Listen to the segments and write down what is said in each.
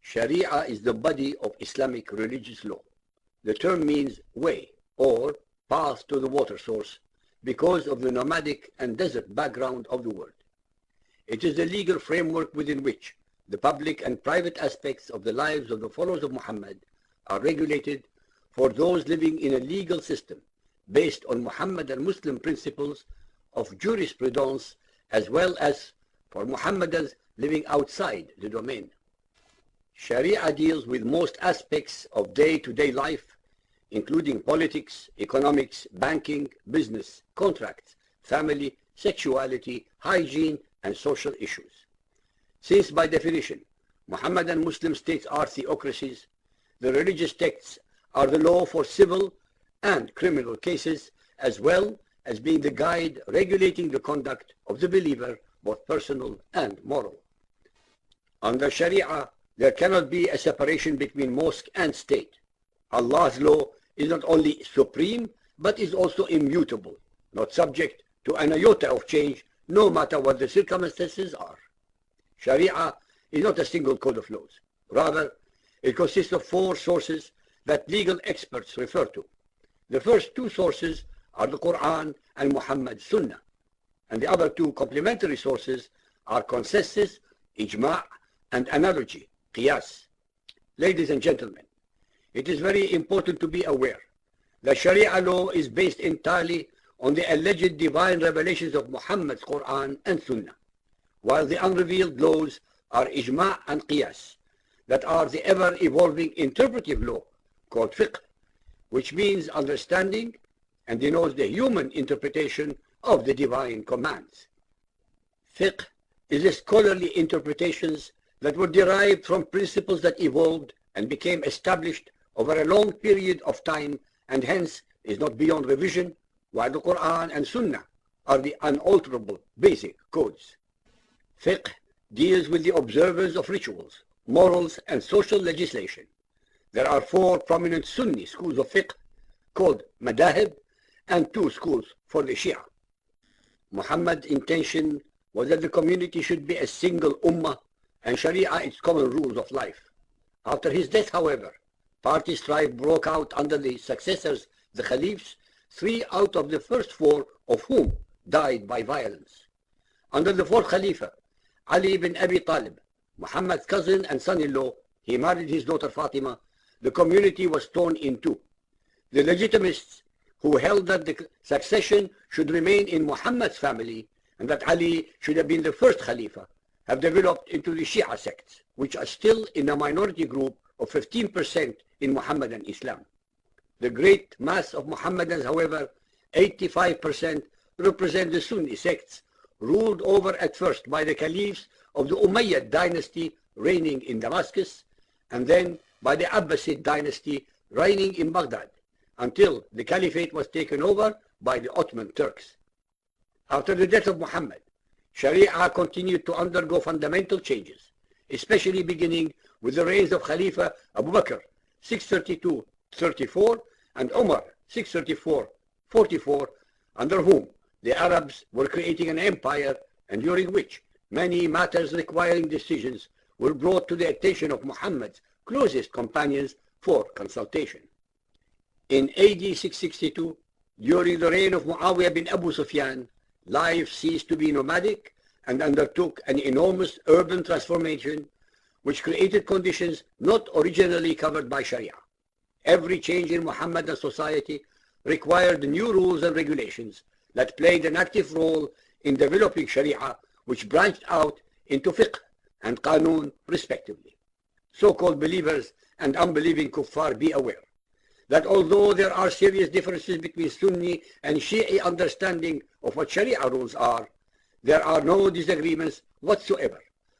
Sharia is the body of Islamic religious law. The term means way or path to the water source because of the nomadic and desert background of the world. It is the legal framework within which the public and private aspects of the lives of the followers of Muhammad are regulated for those living in a legal system based on Muhammadan Muslim principles of jurisprudence as well as for Muhammadans living outside the domain. Sharia deals with most aspects of day-to-day life, including politics, economics, banking, business, contracts, family, sexuality, hygiene, and social issues. Since by definition, Muhammadan Muslim states are theocracies, the religious texts are the law for civil and criminal cases, as well as being the guide regulating the conduct of the believer, both personal and moral. Under Sharia, there cannot be a separation between mosque and state. Allah's law is not only supreme, but is also immutable, not subject to an iota of change, no matter what the circumstances are. Sharia is not a single code of laws. Rather, it consists of 4 sources that legal experts refer to. The first 2 sources are the Quran and Muhammad's Sunnah, and the other 2 complementary sources are consensus, ijma' and analogy, qiyas. Ladies and gentlemen, it is very important to be aware that Sharia law is based entirely on the alleged divine revelations of Muhammad's Quran and Sunnah, while the unrevealed laws are ijma' and qiyas, that are the ever-evolving interpretive law called fiqh, which means understanding and denotes the human interpretation of the divine commands. Fiqh is the scholarly interpretations that were derived from principles that evolved and became established over a long period of time and hence is not beyond revision, while the Quran and Sunnah are the unalterable basic codes. Fiqh deals with the observance of rituals, morals, and social legislation. There are 4 prominent Sunni schools of fiqh called madahib and 2 schools for the Shia. Muhammad's intention was that the community should be a single ummah and Sharia its common rules of life. After his death, however, party strife broke out under the successors, the Caliphs, 3 out of the first 4 of whom died by violence. Under the 4th Khalifa, Ali ibn Abi Talib, Muhammad's cousin and son-in-law, he married his daughter Fatima. The community was torn in 2. The legitimists, who held that the succession should remain in Muhammad's family and that Ali should have been the first Khalifa, have developed into the Shia sects, which are still in a minority group of 15% in Muhammadan Islam. The great mass of Muhammadans, however, 85%, represent the Sunni sects, ruled over at first by the caliphs of the Umayyad dynasty reigning in Damascus, and then by the Abbasid dynasty reigning in Baghdad, until the caliphate was taken over by the Ottoman Turks. After the death of Muhammad, Sharia continued to undergo fundamental changes, especially beginning with the reigns of Khalifa Abu Bakr 632-34 and Umar 634-44, under whom the Arabs were creating an empire and during which many matters requiring decisions were brought to the attention of Muhammad's closest companions for consultation. In AD 662, during the reign of Muawiyah bin Abu Sufyan, life ceased to be nomadic and undertook an enormous urban transformation which created conditions not originally covered by Sharia. Every change in Muhammadan society required new rules and regulations that played an active role in developing Sharia, which branched out into fiqh and qanun respectively. So-called believers and unbelieving kuffar, be aware that although there are serious differences between Sunni and Shi'i understanding of what Sharia rules are, there are no disagreements whatsoever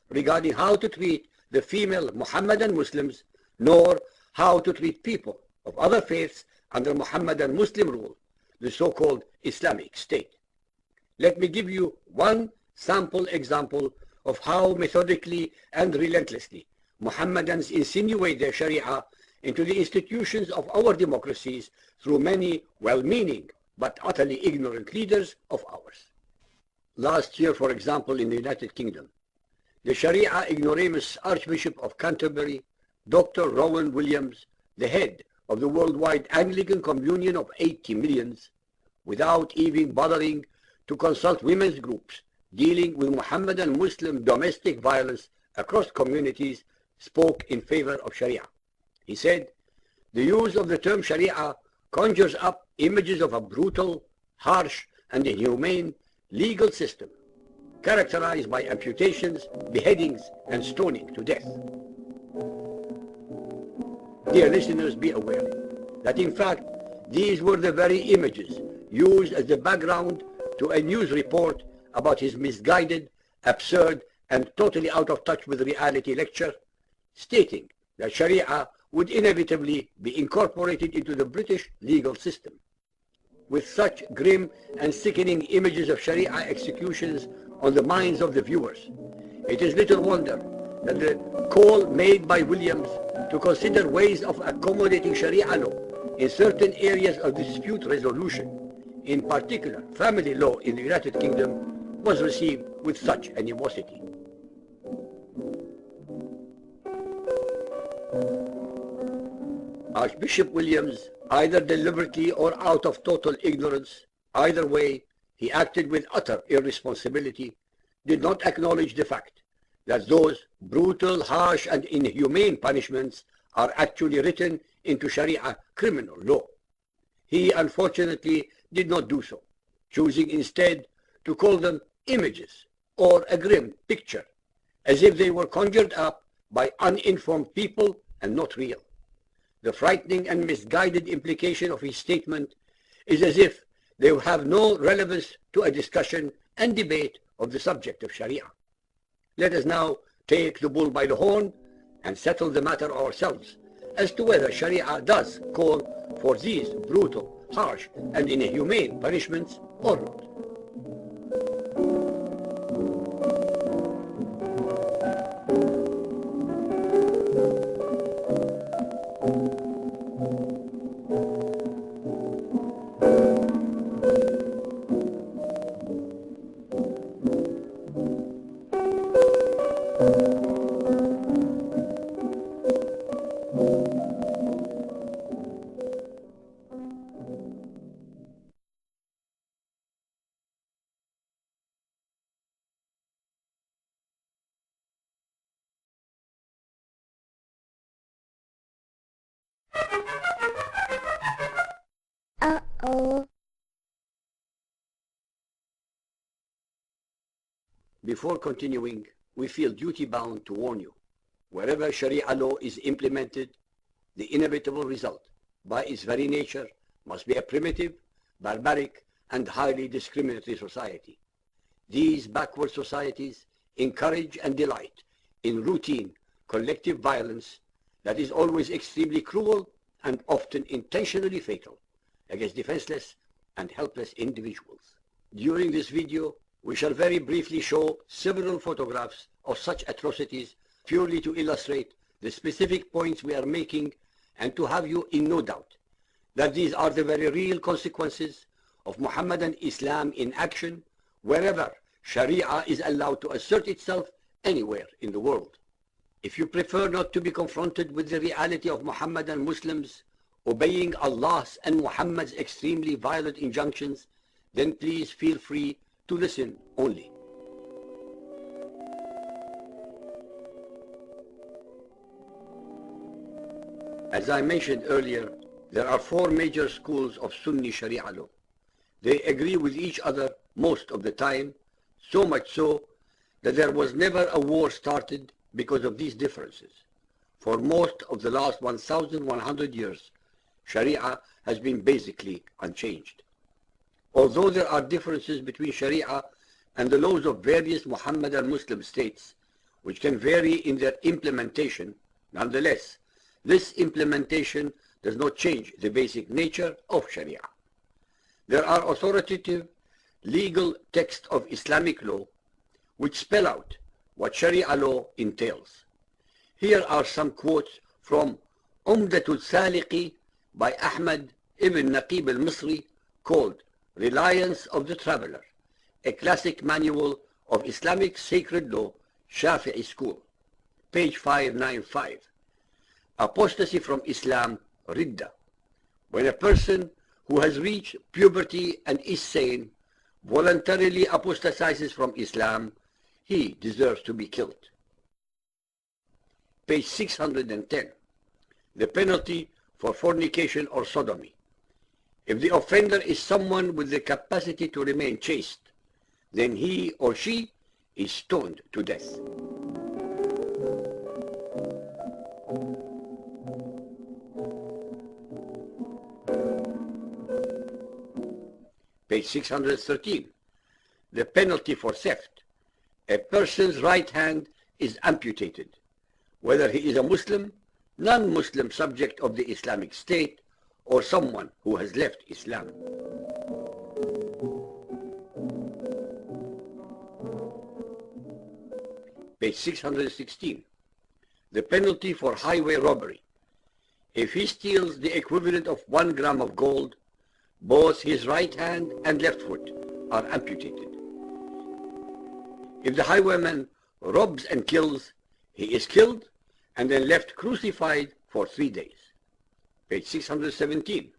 regarding how to treat the female Muhammadan Muslims, nor how to treat people of other faiths under Muhammadan Muslim rule, the so-called Islamic State. Let me give you one sample example of how methodically and relentlessly Muhammadans insinuate their Sharia into the institutions of our democracies through many well-meaning but utterly ignorant leaders of ours. Last year, for example, in the United Kingdom, the Sharia ignoramus Archbishop of Canterbury Dr. Rowan Williams, the head of the worldwide Anglican communion of 80 millions, without even bothering to consult women's groups dealing with Muhammadan Muslim domestic violence across communities, spoke in favor of Sharia. He said, "The use of the term Sharia conjures up images of a brutal, harsh, and inhumane legal system characterized by amputations, beheadings, and stoning to death." Dear listeners, be aware that in fact these were the very images used as the background to a news report about his misguided, absurd, and totally out of touch with reality lecture, stating that Sharia would inevitably be incorporated into the British legal system. With such grim and sickening images of Sharia executions on the minds of the viewers, it is little wonder that the call made by Williams to consider ways of accommodating Sharia law in certain areas of dispute resolution, in particular family law in the United Kingdom, was received with such animosity. Archbishop Williams, either deliberately or out of total ignorance, either way, he acted with utter irresponsibility, did not acknowledge the fact that those brutal, harsh, and inhumane punishments are actually written into Sharia criminal law. He unfortunately did not do so, choosing instead to call them images or a grim picture, as if they were conjured up by uninformed people and not real. The frightening and misguided implication of his statement is as if they have no relevance to a discussion and debate of the subject of Sharia. Let us now take the bull by the horn and settle the matter ourselves as to whether Sharia does call for these brutal, harsh, and inhumane punishments or not. Uh-oh. Before continuing, we feel duty-bound to warn you. Wherever Sharia law is implemented, the inevitable result, by its very nature, must be a primitive, barbaric, and highly discriminatory society. These backward societies encourage and delight in routine, collective violence that is always extremely cruel and often intentionally fatal against defenseless and helpless individuals. During this video, we shall very briefly show several photographs of such atrocities purely to illustrate the specific points we are making and to have you in no doubt that these are the very real consequences of Muhammadan Islam in action wherever Sharia is allowed to assert itself anywhere in the world. If you prefer not to be confronted with the reality of Muhammadan Muslims obeying Allah's and Muhammad's extremely violent injunctions, then please feel free to listen only. As I mentioned earlier, there are four major schools of Sunni Sharia law. They agree with each other most of the time, so much so that there was never a war started because of these differences. For most of the last 1,100 years, Sharia has been basically unchanged. Although there are differences between Sharia and the laws of various Muhammadan Muslim states, which can vary in their implementation, nonetheless, this implementation does not change the basic nature of Sharia. There are authoritative legal texts of Islamic law which spell out what Sharia law entails. Here are some quotes from Umdatul Saliqi by Ahmad ibn Naqib al-Misri, called Reliance of the Traveler, a classic manual of Islamic sacred law, Shafi'i school, page 595. Apostasy from Islam, Ridda. When a person who has reached puberty and is sane voluntarily apostatizes from Islam, he deserves to be killed. Page 610. The penalty for fornication or sodomy. If the offender is someone with the capacity to remain chaste, then he or she is stoned to death. Page 613. The penalty for theft. A person's right hand is amputated, whether he is a Muslim, non-Muslim subject of the Islamic State, or someone who has left Islam. Page 616. The penalty for highway robbery. If he steals the equivalent of 1 gram of gold, both his right hand and left foot are amputated. If the highwayman robs and kills, he is killed and then left crucified for 3 days. Page 617.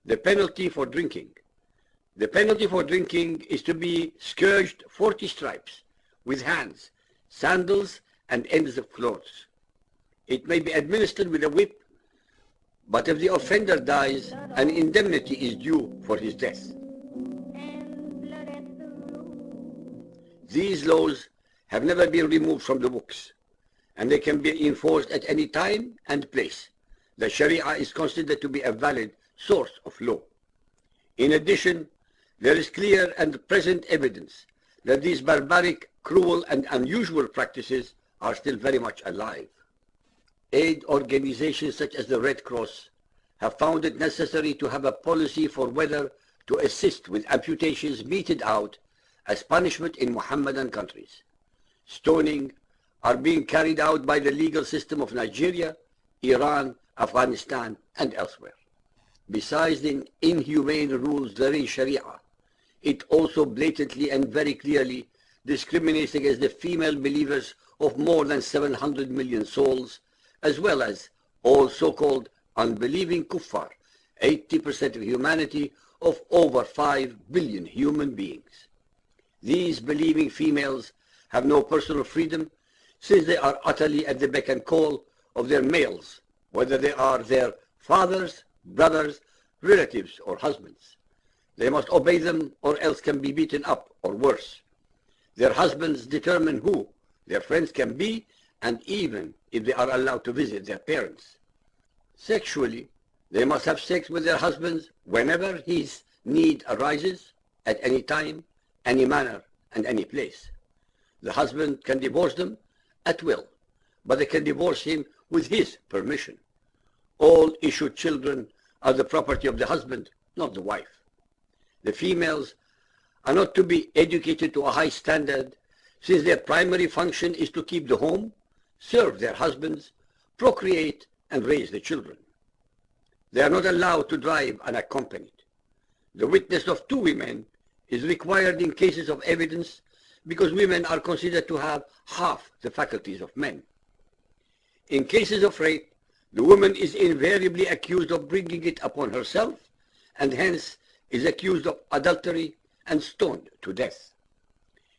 The penalty for drinking. The penalty for drinking is to be scourged 40 stripes with hands, sandals, and ends of clothes. It may be administered with a whip, but if the offender dies, an indemnity is due for his death. These laws have never been removed from the books, and they can be enforced at any time and place. The Sharia is considered to be a valid source of law. In addition, there is clear and present evidence that these barbaric, cruel, and unusual practices are still very much alive. Aid organizations such as the Red Cross have found it necessary to have a policy for whether to assist with amputations meted out as punishment in Mohammedan countries. Stoning are being carried out by the legal system of Nigeria, Iran, Afghanistan, and elsewhere. Besides the inhumane rules there in Sharia, it also blatantly and very clearly discriminates against the female believers of more than 700 million souls, as well as all so-called unbelieving kuffar, 80% of humanity of over 5 billion human beings. These believing females have no personal freedom since they are utterly at the beck and call of their males, whether they are their fathers, brothers, relatives, or husbands. They must obey them or else can be beaten up or worse. Their husbands determine who their friends can be and even if they are allowed to visit their parents. Sexually, they must have sex with their husbands whenever his need arises, at any time, any manner, and any place. The husband can divorce them at will, but they can divorce him with his permission. All issued children are the property of the husband, not the wife. The females are not to be educated to a high standard, since their primary function is to keep the home, serve their husbands, procreate, and raise the children. They are not allowed to drive unaccompanied. The witness of 2 women is required in cases of evidence because women are considered to have half the faculties of men. In cases of rape, the woman is invariably accused of bringing it upon herself and hence is accused of adultery and stoned to death.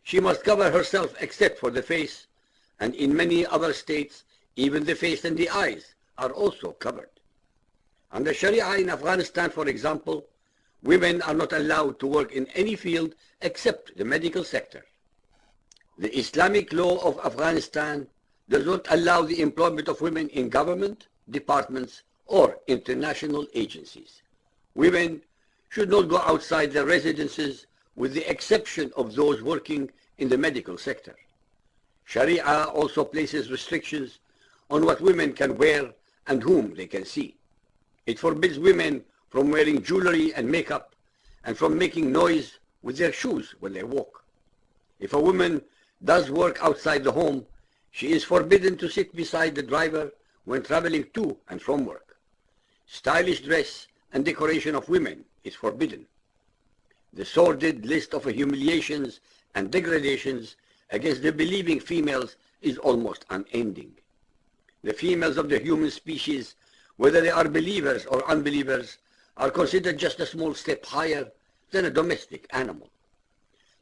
She must cover herself except for the face, and in many other states, even the face and the eyes are also covered. Under Sharia in Afghanistan, for example, women are not allowed to work in any field except the medical sector. The Islamic law of Afghanistan does not allow the employment of women in government, departments, or international agencies. Women should not go outside their residences with the exception of those working in the medical sector. Sharia also places restrictions on what women can wear and whom they can see. It forbids women from wearing jewelry and makeup and from making noise with their shoes when they walk. If a woman does work outside the home, she is forbidden to sit beside the driver when traveling to and from work. Stylish dress and decoration of women is forbidden. The sordid list of humiliations and degradations against the believing females is almost unending. The females of the human species, whether they are believers or unbelievers, are considered just a small step higher than a domestic animal.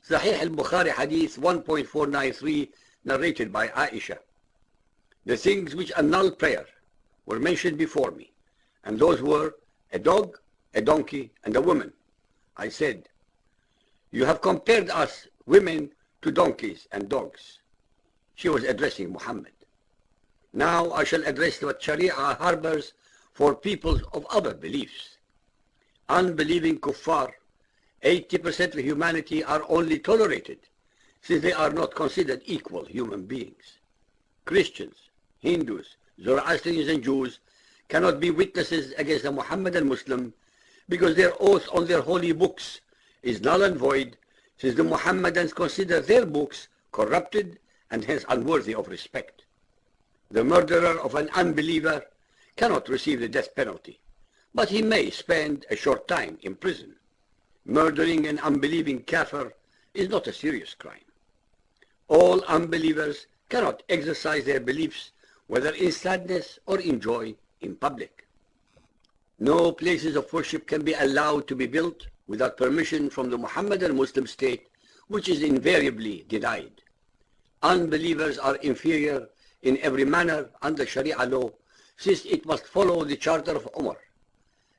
Sahih al-Bukhari Hadith 1.493, narrated by Aisha. The things which annul prayer were mentioned before me, and those were a dog, a donkey, and a woman. I said, you have compared us, women, to donkeys and dogs. She was addressing Muhammad. Now I shall address what Sharia harbors for peoples of other beliefs. Unbelieving kuffar, 80% of humanity, are only tolerated since they are not considered equal human beings. Christians, Hindus, Zoroastrians and Jews cannot be witnesses against a Muhammadan Muslim because their oath on their holy books is null and void, since the Muhammadans consider their books corrupted and hence unworthy of respect. The murderer of an unbeliever cannot receive the death penalty, but he may spend a short time in prison. Murdering an unbelieving kafir is not a serious crime. All unbelievers cannot exercise their beliefs, whether in sadness or in joy, in public. No places of worship can be allowed to be built without permission from the Muhammadan Muslim state, which is invariably denied. Unbelievers are inferior in every manner under Sharia law, since it must follow the Charter of Umar,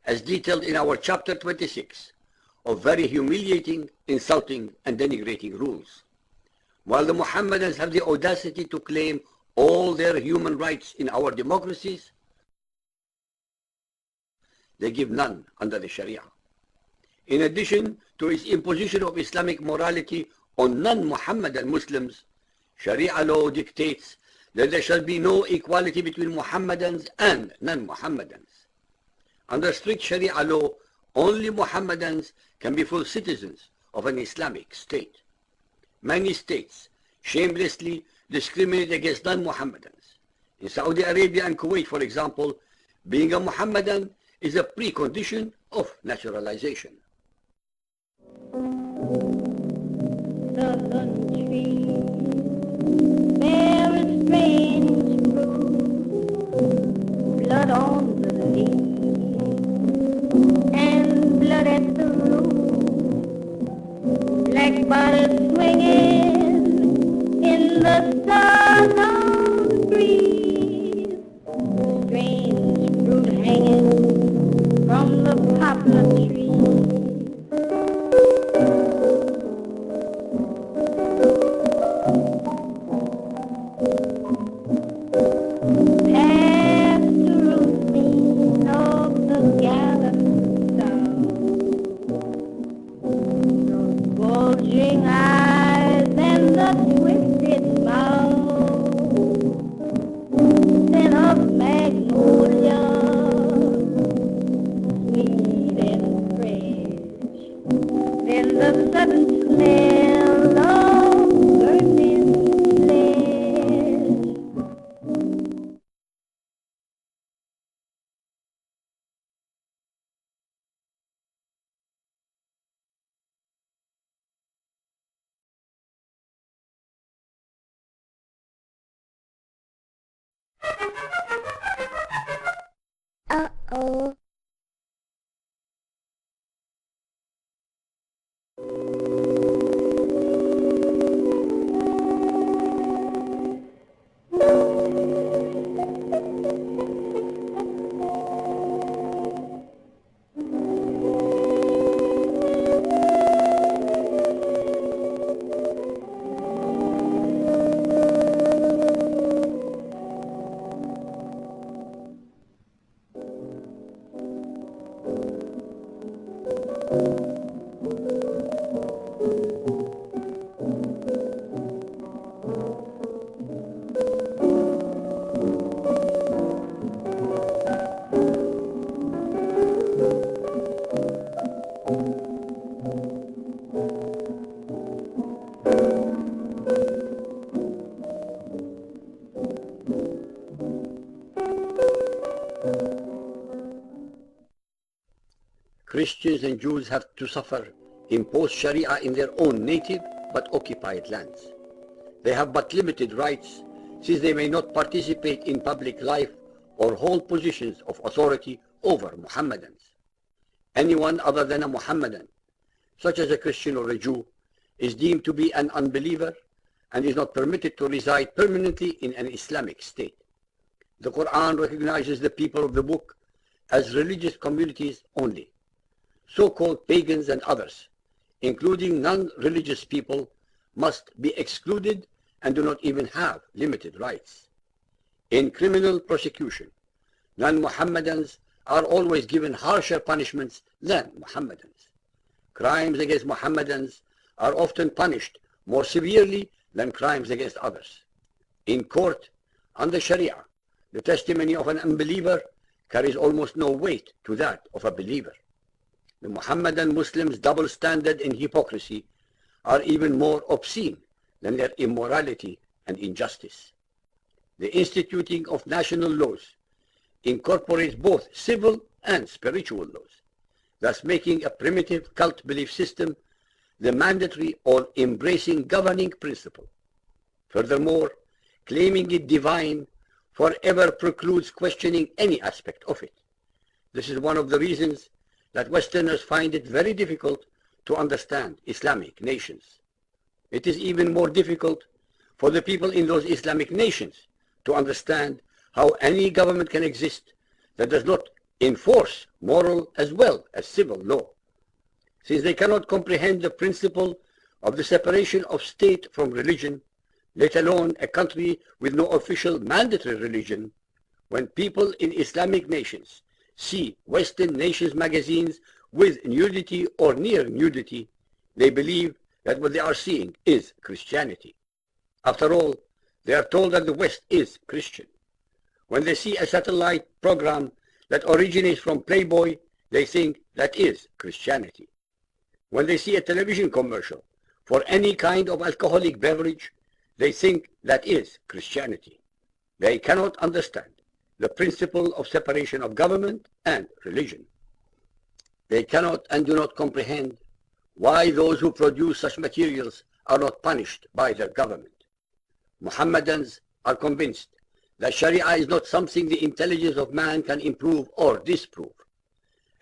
as detailed in our chapter 26, of very humiliating, insulting, and denigrating rules. While the Muhammadans have the audacity to claim all their human rights in our democracies, they give none under the Sharia. In addition to its imposition of Islamic morality on non-Muhammadan Muslims, Sharia law dictates that there shall be no equality between Muhammadans and non-Muhammadans. Under strict Sharia law, only Muhammadans can be full citizens of an Islamic state. Many states shamelessly discriminate against non-Muhammadans. In Saudi Arabia and Kuwait, for example, being a Muhammadan is a precondition of naturalization. Southern trees bear a strange fruit, blood on the leaves and blood at the root, black bodies swinging in the southern breeze, strange fruit hanging from the poplar tree. Uh-oh. Christians and Jews have to suffer imposed Sharia in their own native but occupied lands. They have but limited rights, since they may not participate in public life or hold positions of authority over Mohammedans. Anyone other than a Mohammedan, such as a Christian or a Jew, is deemed to be an unbeliever and is not permitted to reside permanently in an Islamic state. The Quran recognizes the people of the book as religious communities only. So-called pagans and others, including non-religious people, must be excluded and do not even have limited rights. In criminal prosecution, non-Muhammadans are always given harsher punishments than Muhammadans. Crimes against Muhammadans are often punished more severely than crimes against others. In court, under Sharia, the testimony of an unbeliever carries almost no weight to that of a believer. The Muhammadan Muslims' double standard and hypocrisy are even more obscene than their immorality and injustice. The instituting of national laws incorporates both civil and spiritual laws, thus making a primitive cult belief system the mandatory or embracing governing principle. Furthermore, claiming it divine forever precludes questioning any aspect of it. This is one of the reasons that Westerners find it very difficult to understand Islamic nations. It is even more difficult for the people in those Islamic nations to understand how any government can exist that does not enforce moral as well as civil law. Since they cannot comprehend the principle of the separation of state from religion, let alone a country with no official mandatory religion, when people in Islamic nations see Western nations magazines with nudity or near nudity, they believe that what they are seeing is Christianity. After all, they are told that the West is Christian. When they see a satellite program that originates from Playboy, they think that is Christianity. When they see a television commercial for any kind of alcoholic beverage, they think that is Christianity. They cannot understand the principle of separation of government and religion. They cannot and do not comprehend why those who produce such materials are not punished by their government. Muhammadans are convinced that Sharia is not something the intelligence of man can improve or disprove,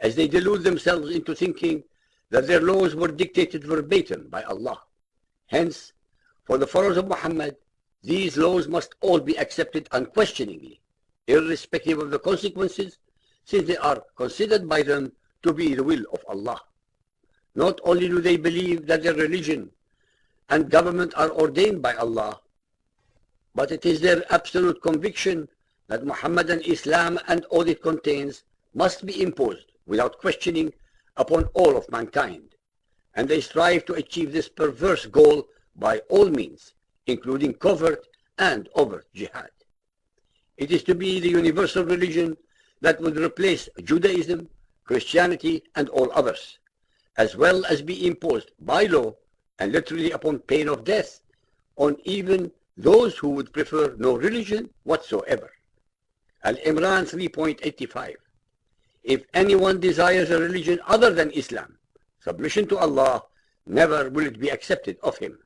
as they delude themselves into thinking that their laws were dictated verbatim by Allah. Hence, for the followers of Muhammad, these laws must all be accepted unquestioningly, irrespective of the consequences, since they are considered by them to be the will of Allah. Not only do they believe that their religion and government are ordained by Allah, but it is their absolute conviction that Muhammadan Islam and all it contains must be imposed without questioning upon all of mankind, and they strive to achieve this perverse goal by all means, including covert and overt jihad. It is to be the universal religion that would replace Judaism, Christianity, and all others, as well as be imposed by law and literally upon pain of death on even those who would prefer no religion whatsoever. Al-Imran 3.85. If anyone desires a religion other than Islam, submission to Allah, never will it be accepted of him.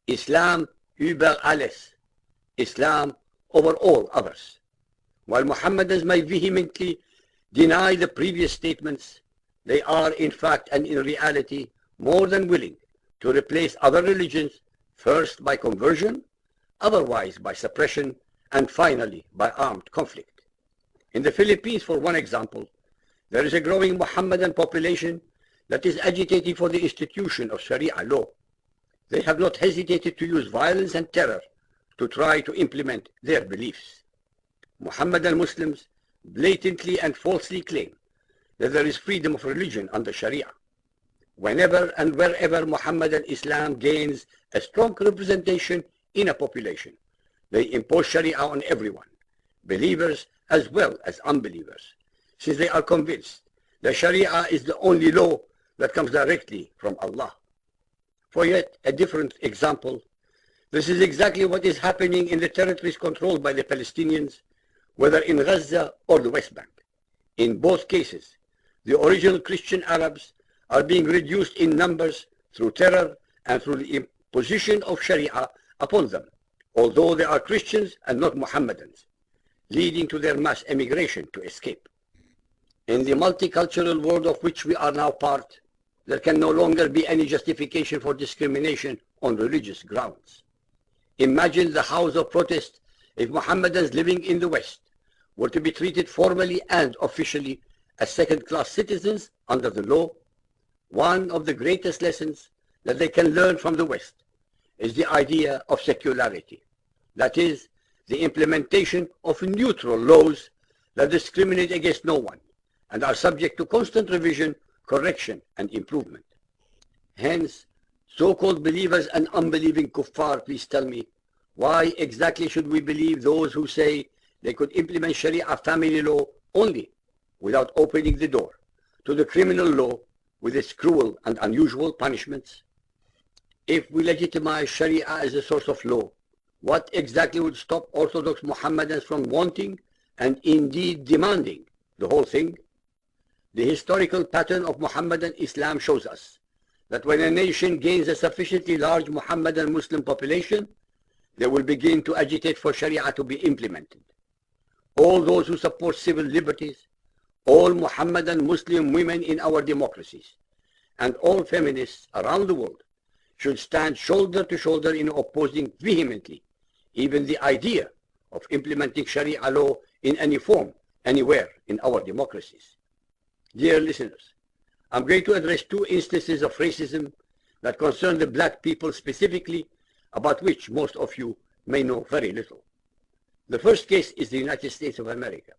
Islam über alles, Islam over all others. While Muhammadans may vehemently deny the previous statements, they are in fact and in reality more than willing to replace other religions, first by conversion, otherwise by suppression, and finally by armed conflict. In the Philippines, for one example, there is a growing Muhammadan population that is agitating for the institution of Sharia law. They have not hesitated to use violence and terror to try to implement their beliefs. Muhammadan Muslims blatantly and falsely claim that there is freedom of religion under Sharia. Whenever and wherever Muhammadan Islam gains a strong representation in a population, they impose Sharia on everyone, believers as well as unbelievers, since they are convinced that Sharia is the only law that comes directly from Allah. For yet a different example, this is exactly what is happening in the territories controlled by the Palestinians, whether in Gaza or the West Bank. In both cases, the original Christian Arabs are being reduced in numbers through terror and through the imposition of Sharia upon them, although they are Christians and not Mohammedans, leading to their mass emigration to escape. In the multicultural world of which we are now part, there can no longer be any justification for discrimination on religious grounds. Imagine the house of protest if Mohammedans living in the West were to be treated formally and officially as second-class citizens under the law. One of the greatest lessons that they can learn from the West is the idea of secularity, that is, the implementation of neutral laws that discriminate against no one and are subject to constant revision, correction, and improvement. Hence, so-called believers and unbelieving kuffar, please tell me, why exactly should we believe those who say they could implement Sharia family law only without opening the door to the criminal law with its cruel and unusual punishments? If we legitimize Sharia as a source of law, what exactly would stop Orthodox Mohammedans from wanting and indeed demanding the whole thing? The historical pattern of Mohammedan Islam shows us that when a nation gains a sufficiently large Mohammedan Muslim population, they will begin to agitate for Sharia to be implemented. All those who support civil liberties, all Mohammedan Muslim women in our democracies, and all feminists around the world should stand shoulder to shoulder in opposing vehemently even the idea of implementing Sharia law in any form, anywhere in our democracies. Dear listeners, I'm going to address two instances of racism that concern the black people specifically, about which most of you may know very little. The first case is the United States of America,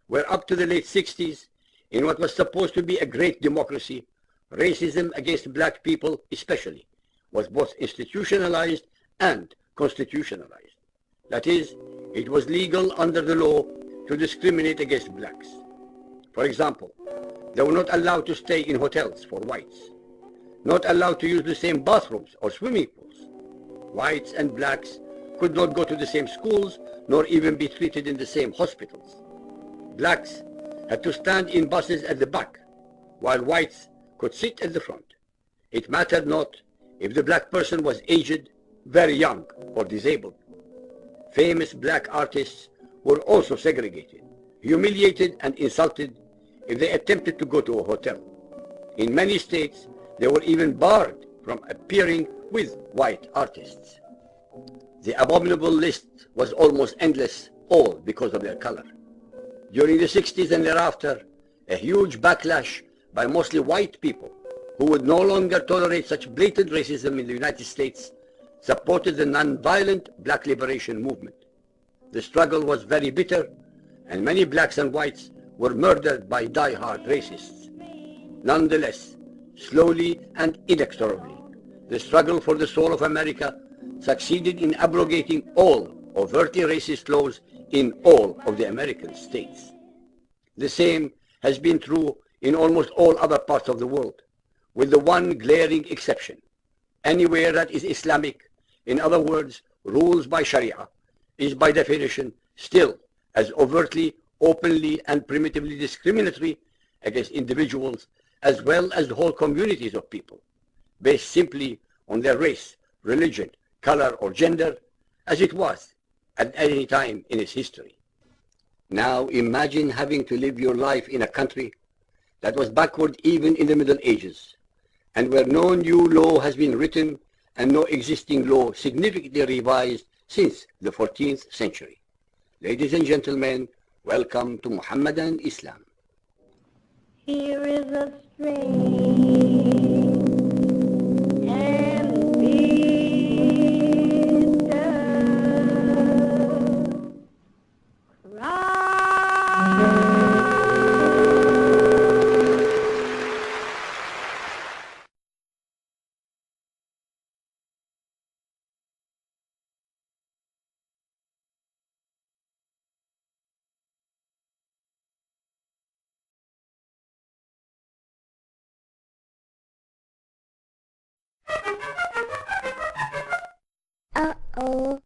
where up to the late 60s, in what was supposed to be a great democracy, racism against black people especially was both institutionalized and constitutionalized. That is, it was legal under the law to discriminate against blacks. For example, they were not allowed to stay in hotels for whites, not allowed to use the same bathrooms or swimming pools. Whites and blacks could not go to the same schools, nor even be treated in the same hospitals. Blacks had to stand in buses at the back, while whites could sit at the front. It mattered not if the black person was aged, very young, or disabled. Famous black artists were also segregated, humiliated and insulted if they attempted to go to a hotel. In many states, they were even barred from appearing with white artists. The abominable list was almost endless, all because of their color. During the 60s and thereafter, a huge backlash by mostly white people who would no longer tolerate such blatant racism in the United States supported the non-violent black liberation movement. The struggle was very bitter, and many blacks and whites were murdered by die-hard racists. Nonetheless, slowly and inexorably, the struggle for the soul of America succeeded in abrogating all overtly racist laws in all of the American states. The same has been true in almost all other parts of the world, with the one glaring exception. Anywhere that is Islamic, in other words, rules by Sharia, is by definition still as overtly, openly, and primitively discriminatory against individuals as well as the whole communities of people, based simply on their race, religion, color, or gender, as it was at any time in its history. Now imagine having to live your life in a country that was backward even in the Middle Ages, and where no new law has been written and no existing law significantly revised since the 14th century. Ladies and gentlemen, welcome to Mohammedan Islam. Here is a strange and bitter cry. Uh-oh.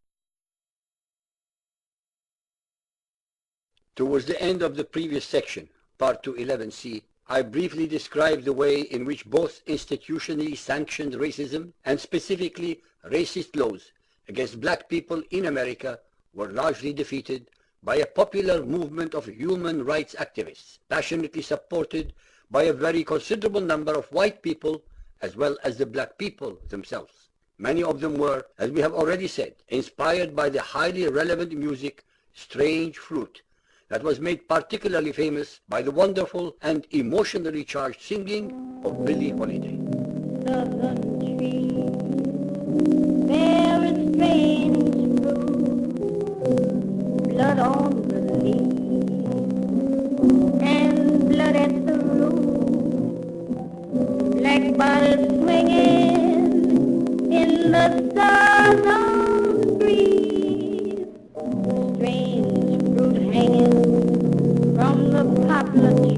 Towards the end of the previous section, Part 211C, I briefly described the way in which both institutionally sanctioned racism and specifically racist laws against black people in America were largely defeated by a popular movement of human rights activists, passionately supported by a very considerable number of white people as well as the black people themselves. Many of them were, as we have already said, inspired by the highly relevant music Strange Fruit that was made particularly famous by the wonderful and emotionally charged singing of Billie Holiday. Southern tree, bear a strange fruit, blood on the leaf, and blood at the root, black bodies swinging in the southern breeze, strange fruit hanging from the poplar tree.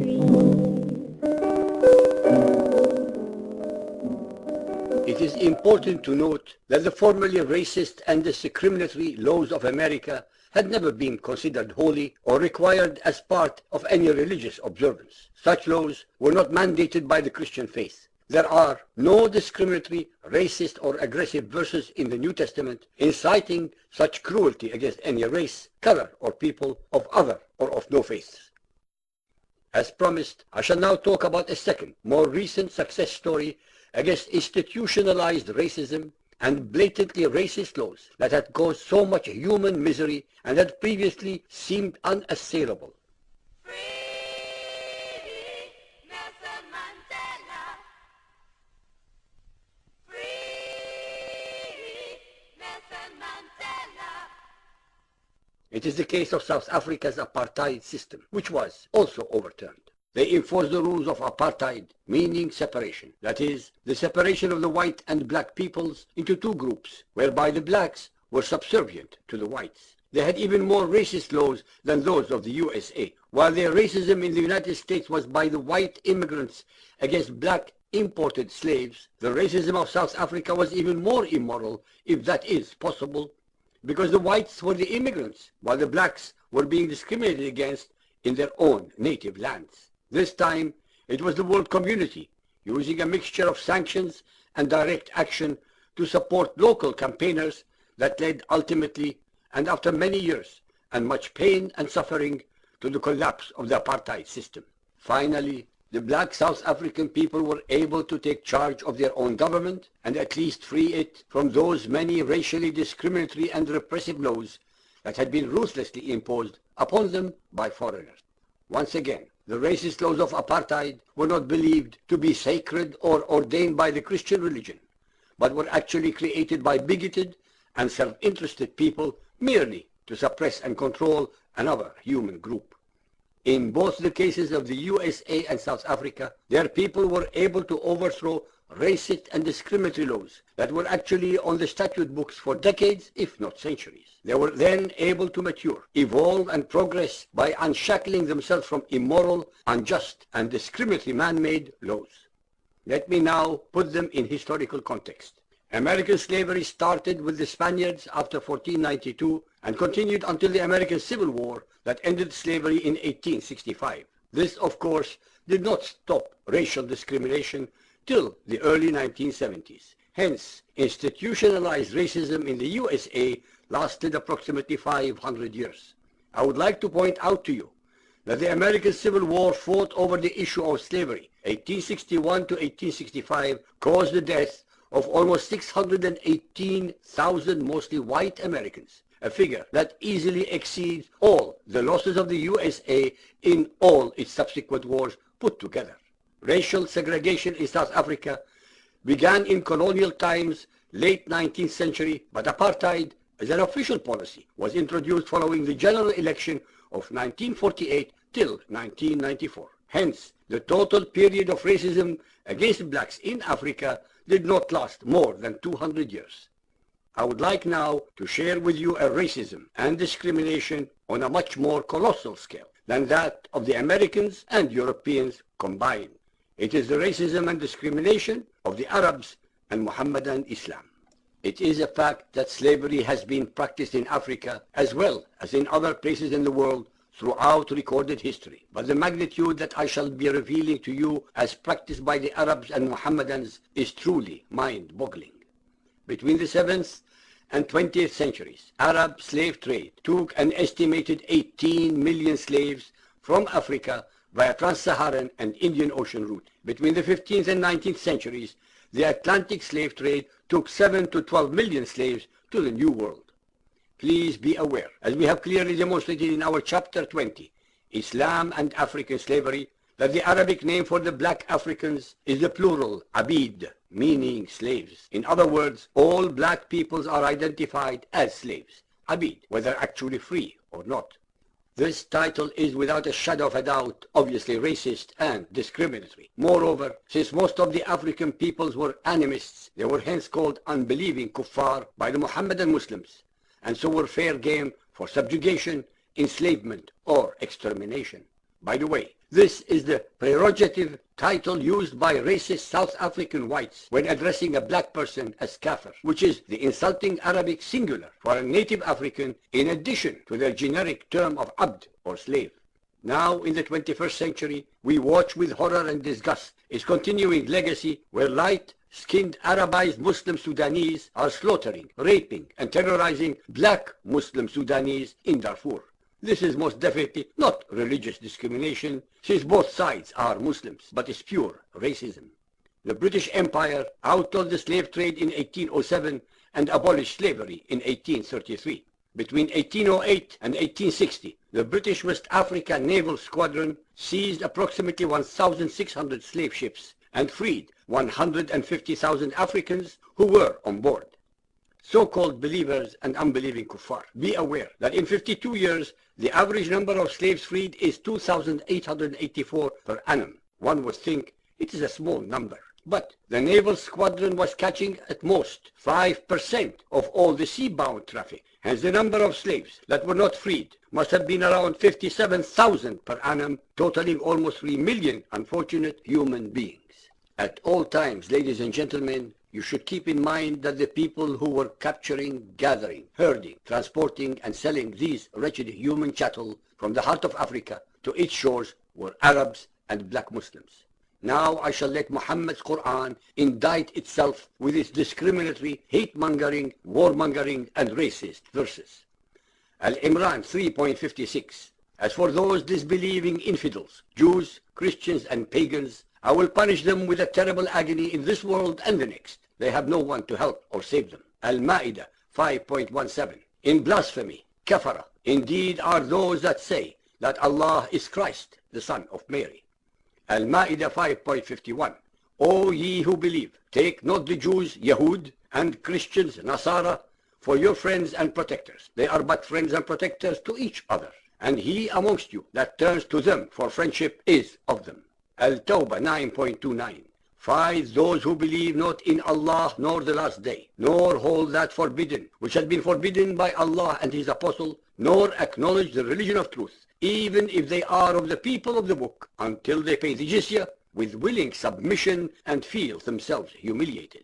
It is important to note that the formerly racist and discriminatory laws of America had never been considered holy or required as part of any religious observance. Such laws were not mandated by the Christian faith. There are no discriminatory, racist, or aggressive verses in the New Testament inciting such cruelty against any race, color, or people of other or of no faith. As promised, I shall now talk about a second, more recent success story against institutionalized racism and blatantly racist laws that had caused so much human misery and had previously seemed unassailable. Free Nelson Mandela. Free Nelson Mandela. It is the case of South Africa's apartheid system, which was also overturned. They enforced the rules of apartheid, meaning separation. That is, the separation of the white and black peoples into two groups, whereby the blacks were subservient to the whites. They had even more racist laws than those of the USA. While their racism in the United States was by the white immigrants against black imported slaves, the racism of South Africa was even more immoral, if that is possible, because the whites were the immigrants, while the blacks were being discriminated against in their own native lands. This time, it was the world community, using a mixture of sanctions and direct action to support local campaigners that led ultimately, and after many years, and much pain and suffering, to the collapse of the apartheid system. Finally, the black South African people were able to take charge of their own government and at least free it from those many racially discriminatory and repressive laws that had been ruthlessly imposed upon them by foreigners. Once again, the racist laws of apartheid were not believed to be sacred or ordained by the Christian religion, but were actually created by bigoted and self-interested people merely to suppress and control another human group. In both the cases of the USA and South Africa, their people were able to overthrow racist and discriminatory laws that were actually on the statute books for decades, if not centuries. They were then able to mature, evolve, and progress by unshackling themselves from immoral, unjust, and discriminatory man-made laws. Let me now put them in historical context. American slavery started with the Spaniards after 1492 and continued until the American Civil War that ended slavery in 1865. This, of course, did not stop racial discrimination till the early 1970s. Hence, institutionalized racism in the USA lasted approximately 500 years. I would like to point out to you that the American Civil War fought over the issue of slavery. 1861 to 1865 caused the death of almost 618,000 mostly white Americans, a figure that easily exceeds all the losses of the USA in all its subsequent wars put together. Racial segregation in South Africa began in colonial times, late 19th century, but apartheid as an official policy was introduced following the general election of 1948 till 1994. Hence, the total period of racism against blacks in Africa did not last more than 200 years. I would like now to share with you a racism and discrimination on a much more colossal scale than that of the Americans and Europeans combined. It is the racism and discrimination of the Arabs and Mohammedan Islam. It is a fact that slavery has been practiced in Africa as well as in other places in the world throughout recorded history. But the magnitude that I shall be revealing to you as practiced by the Arabs and Mohammedans is truly mind-boggling. Between the 7th and 20th centuries, Arab slave trade took an estimated 18 million slaves from Africa via Trans-Saharan and Indian Ocean route. Between the 15th and 19th centuries, the Atlantic slave trade took 7 to 12 million slaves to the New World. Please be aware, as we have clearly demonstrated in our chapter 20, Islam and African slavery, that the Arabic name for the black Africans is the plural, abid, meaning slaves. In other words, all black peoples are identified as slaves, abid, whether actually free or not. This title is without a shadow of a doubt obviously racist and discriminatory. Moreover, since most of the African peoples were animists, they were hence called unbelieving kuffar by the Mohammedan Muslims, and so were fair game for subjugation, enslavement, or extermination. By the way, this is the prerogative title used by racist South African whites when addressing a black person as kafir, which is the insulting Arabic singular for a native African in addition to their generic term of abd or slave. Now, in the 21st century, we watch with horror and disgust its continuing legacy where light-skinned Arabized Muslim Sudanese are slaughtering, raping, and terrorizing black Muslim Sudanese in Darfur. This is most definitely not religious discrimination, since both sides are Muslims, but is pure racism. The British Empire outlawed the slave trade in 1807 and abolished slavery in 1833. Between 1808 and 1860, the British West Africa Naval Squadron seized approximately 1,600 slave ships and freed 150,000 Africans who were on board. So-called believers and unbelieving kuffar, be aware that in 52 years, the average number of slaves freed is 2,884 per annum. One would think it is a small number. But the naval squadron was catching at most 5% of all the sea-bound traffic. Hence the number of slaves that were not freed must have been around 57,000 per annum, totaling almost 3 million unfortunate human beings. At all times, ladies and gentlemen, you should keep in mind that the people who were capturing, gathering, herding, transporting, and selling these wretched human chattel from the heart of Africa to its shores were Arabs and black Muslims. Now I shall let Muhammad's Quran indict itself with its discriminatory, hate-mongering, war-mongering, and racist verses. Al-Imran 3.56. As for those disbelieving infidels, Jews, Christians, and pagans, I will punish them with a terrible agony in this world and the next. They have no one to help or save them. Al-Ma'idah 5.17. In blasphemy, kafara, indeed are those that say that Allah is Christ, the son of Mary. Al-Ma'idah 5.51. O ye who believe, take not the Jews, Yahud, and Christians, Nasara, for your friends and protectors. They are but friends and protectors to each other. And he amongst you that turns to them for friendship is of them. Al-Tawbah 9.29. Fight those who believe not in Allah nor the last day, nor hold that forbidden, which has been forbidden by Allah and His Apostle, nor acknowledge the religion of truth, even if they are of the people of the book, until they pay the jizya with willing submission and feel themselves humiliated.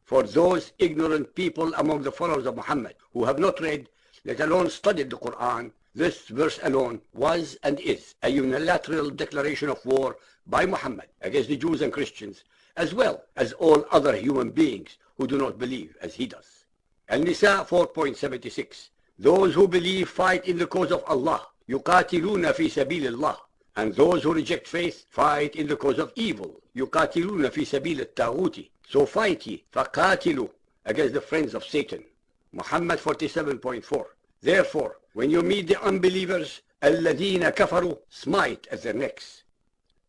For those ignorant people among the followers of Muhammad who have not read, let alone studied the Quran, this verse alone was and is a unilateral declaration of war by Muhammad against the Jews and Christians, as well as all other human beings who do not believe as he does. Al-Nisa 4.76. Those who believe fight in the cause of Allah, yuqatiluna fi sabilillah, and those who reject faith fight in the cause of evil, yuqatiluna fi sabil at-taghuti. So fight ye, faqatilu, against the friends of Satan. Muhammad 47.4. Therefore, when you meet the unbelievers, alladhina kafaru, smite at their necks.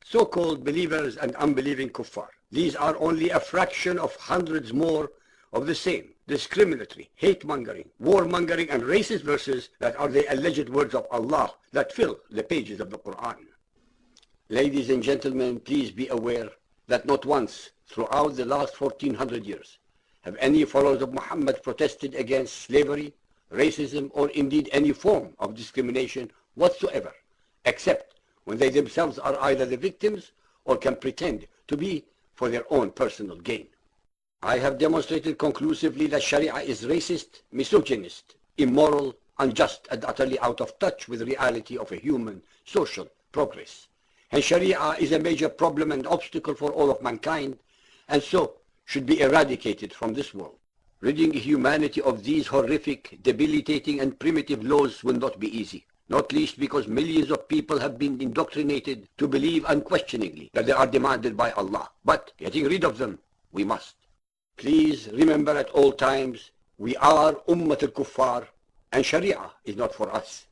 So-called believers and unbelieving kuffar. These are only a fraction of hundreds more of the same discriminatory, hate-mongering, war-mongering, and racist verses that are the alleged words of Allah that fill the pages of the Quran. Ladies and gentlemen, please be aware that not once throughout the last 1400 years have any followers of Muhammad protested against slavery, racism, or indeed any form of discrimination whatsoever, except when they themselves are either the victims or can pretend to be for their own personal gain. I have demonstrated conclusively that Sharia is racist, misogynist, immoral, unjust, and utterly out of touch with the reality of a human social progress. And Sharia is a major problem and obstacle for all of mankind, and so should be eradicated from this world. Ridding humanity of these horrific, debilitating and primitive laws will not be easy, not least because millions of people have been indoctrinated to believe unquestioningly that they are demanded by Allah. But getting rid of them, we must. Please remember at all times, we are Ummat al-Kuffar, and Sharia is not for us.